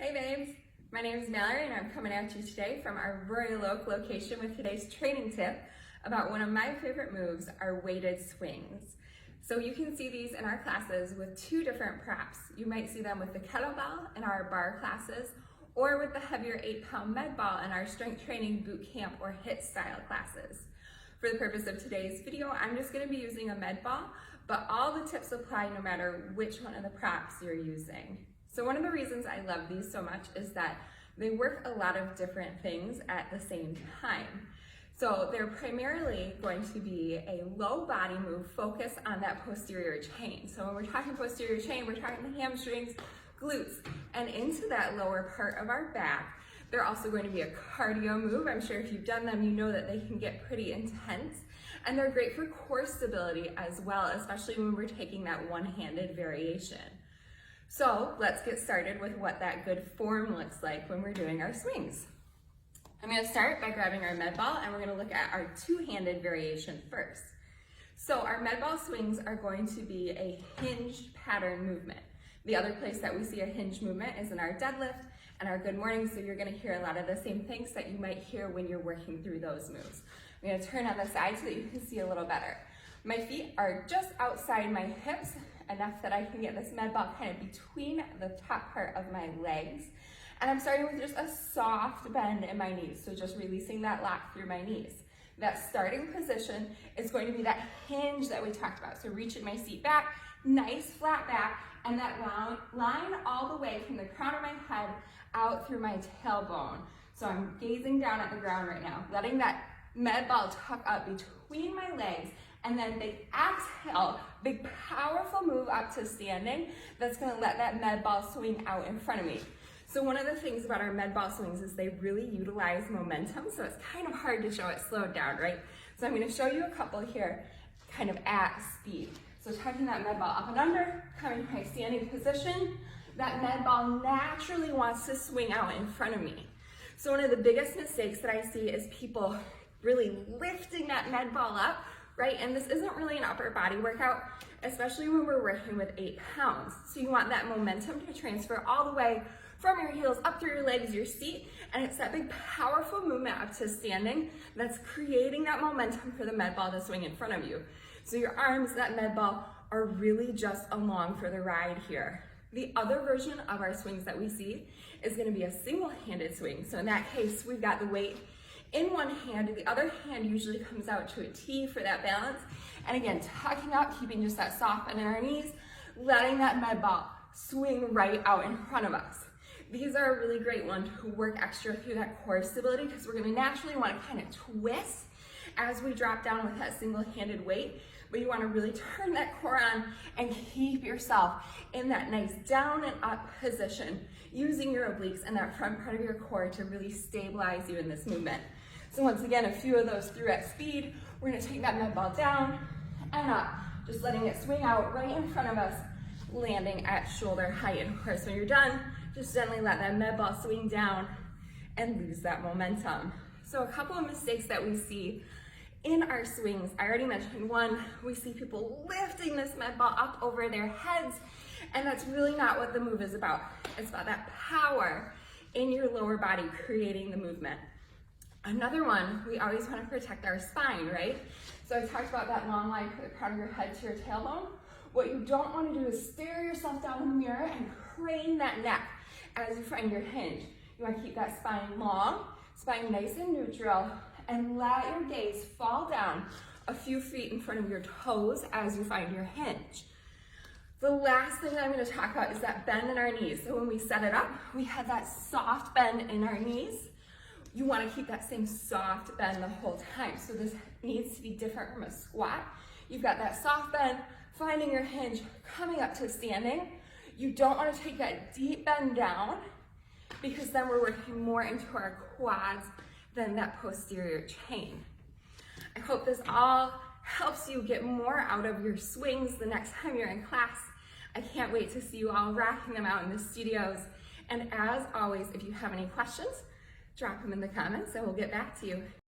Hey babes, my name is Mallorie and I'm coming at you today from our Royal Oak location with today's training tip about one of my favorite moves, our weighted swings. So you can see these in our classes with two different props. You might see them with the kettlebell in our bar classes or with the heavier 8-pound med ball in our strength training bootcamp or HIIT style classes. For the purpose of today's video, I'm just going to be using a med ball, but all the tips apply no matter which one of the props you're using. So one of the reasons I love these so much is that they work a lot of different things at the same time. So they're primarily going to be a low body move focused on that posterior chain. So when we're talking posterior chain, we're talking the hamstrings, glutes, and into that lower part of our back. They're also going to be a cardio move. I'm sure if you've done them, you know that they can get pretty intense. And they're great for core stability as well, especially when we're taking that one-handed variation. So let's get started with what that good form looks like when we're doing our swings. I'm going to start by grabbing our med ball and we're going to look at our two-handed variation first. So our med ball swings are going to be a hinged pattern movement. The other place that we see a hinge movement is in our deadlift and our good morning, so you're going to hear a lot of the same things that you might hear when you're working through those moves. I'm going to turn on the side so that you can see a little better. My feet are just outside my hips, enough that I can get this med ball kind of between the top part of my legs. And I'm starting with just a soft bend in my knees, so just releasing that lock through my knees. That starting position is going to be that hinge that we talked about. So reaching my seat back, nice flat back, and that line all the way from the crown of my head out through my tailbone. So I'm gazing down at the ground right now, letting that med ball tuck up between my legs, and then big exhale, big powerful move up to standing. That's gonna let that med ball swing out in front of me. So one of the things about our med ball swings is they really utilize momentum, so it's kind of hard to show it slowed down, right? So I'm gonna show you a couple here, kind of at speed. So tucking that med ball up and under, coming to my standing position, that med ball naturally wants to swing out in front of me. So one of the biggest mistakes that I see is people really lifting that med ball up, right? And this isn't really an upper body workout, especially when we're working with 8 pounds. So you want that momentum to transfer all the way from your heels up through your legs, your seat, and it's that big powerful movement up to standing that's creating that momentum for the med ball to swing in front of you. So your arms, that med ball, are really just along for the ride here. The other version of our swings that we see is going to be a single-handed swing. So in that case, we've got the weight in one hand, the other hand usually comes out to a T for that balance. And again, tucking up, keeping just that soft bend in our knees, letting that med ball swing right out in front of us. These are a really great one to work extra through that core stability because we're going to naturally want to kind of twist as we drop down with that single-handed weight. But you want to really turn that core on and keep yourself in that nice down and up position, using your obliques and that front part of your core to really stabilize you in this movement. So once again, a few of those through at speed. We're going to take that med ball down and up, just letting it swing out right in front of us, landing at shoulder height. And of course, when you're done, just gently let that med ball swing down and lose that momentum. So a couple of mistakes that we see in our swings. I already mentioned one, we see people lifting this med ball up over their heads, and that's really not what the move is about. It's about that power in your lower body creating the movement. Another one, we always want to protect our spine, right? So I talked about that long line from the crown of your head to your tailbone. What you don't want to do is stare yourself down in the mirror and crane that neck as you find your hinge. You want to keep that spine long, spine nice and neutral, and let your gaze fall down a few feet in front of your toes as you find your hinge. The last thing that I'm going to talk about is that bend in our knees. So when we set it up, we have that soft bend in our knees. You want to keep that same soft bend the whole time. So this needs to be different from a squat. You've got that soft bend, finding your hinge, coming up to standing. You don't want to take that deep bend down because then we're working more into our quads than that posterior chain. I hope this all helps you get more out of your swings the next time you're in class. I can't wait to see you all rocking them out in the studios. And as always, if you have any questions, drop them in the comments and we'll get back to you.